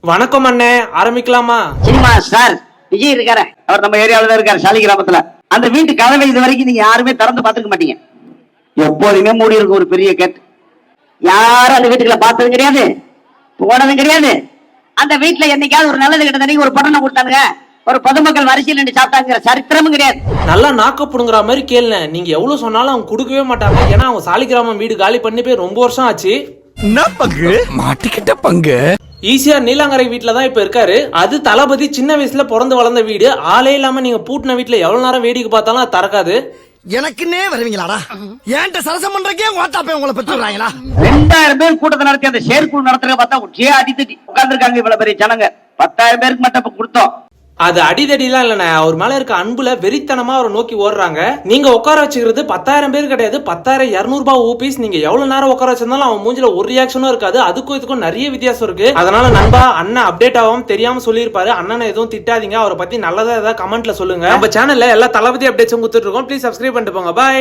வணக்கம் அண்ணே, ஆரம்பிக்கலாமா? சினிமா ஸ்டார் விஜய் இருக்காரு, அவர் நம்ம ஏரியாவில இருக்காரு, சாலி கிராமத்துல. அந்த வீட்டு கதவை இது வரைக்கும் நீங்க யாருமே திறந்து பார்த்துக்க மாட்டீங்க. எப்போதுமே மூடி இருக்கும் ஒரு பெரிய கேட். யாரும் அந்த வீட்டுக்குள்ள பார்த்ததும் கிடையாது, போனதும் கிடையாது. அந்த வீட்டுல என்னைக்காவது ஒரு நல்லது கிட்ட ஒரு பட்டணம் கொடுத்தானுங்க, ஒரு பொதுமக்கள் வரிசையில் நின்று சாப்பிட்டாங்கிற சரித்திரமும் கிடையாது. நல்லா நாக்கப்படுங்கிற மாதிரி கேளுங்க. நீங்க எவ்வளவு சொன்னாலும் அவங்க கொடுக்கவே மாட்டாங்க. ஏன்னா அவங்க சாலிகிராமம் வீடு காலி பண்ணி போய் ரொம்ப வருஷம் ஆச்சு. என்ன பங்கு மாட்டிக்கிட்ட பங்கு. ஈஸியார் நீலாங்கரை வீட்டுல தான் இப்ப இருக்காரு. அது தளபதி சின்ன வயசுல பிறந்து வளர்ந்த வீடு. ஆளே இல்லாம நீங்க பூட்டின வீட்டுல எவ்வளவு நேரம் வேடிக்கை பார்த்தாலும் அது திறக்காது. எனக்குன்னே வருவீங்களாடா? ஏன்ட்ட சரசம் பண்றக்கே ஓட்டாப்பே உங்களை பெற்றுறாங்களா? 2000 பேர் கூட்டத்தை நடத்தி அந்த செயற்குழு நடத்துறத பார்த்தா உச்சியே அடித்தடி உட்கார்ந்துருக்காங்க இவ்வளவு பெரிய ஜனங்க. 10,000 பேருக்கு மட்டும் கொடுத்தோம். அது அடிதடிலாம் இல்லண்ணே, அவர் மேல இருக்க அன்புல வெறித்தனமா அவரை நோக்கி ஓடுறாங்க. நீங்க உட்கார வச்சுக்கிறது 10,000 பேர் கிடையாது, 10,200 ரூபாய் ஓபிஸ். நீங்க எவ்வளவு நேரம் உட்கார வச்சிருந்தாலும் அவன் மூஞ்சில ஒரு ரியாக்ஷனும் இருக்காது. அதுக்கும் இதுக்கும் நிறைய வித்தியாசம் இருக்கு. அதனால நண்பா, அண்ணன் அப்டேட் ஆகாம தெரியாம சொல்லியிருப்பாரு. அண்ணனை எதுவும் திட்டாதீங்க, அவரை பத்தி நல்லதா ஏதாவது கமெண்ட்ல சொல்லுங்க. நம்ம சேனல்ல எல்லா தளபதி அப்டேட்ஸும் கொடுத்துட்டு இருக்கோம். ப்ளீஸ் சப்ஸ்கிரைப் பண்ணிட்டு போங்க. பாய்.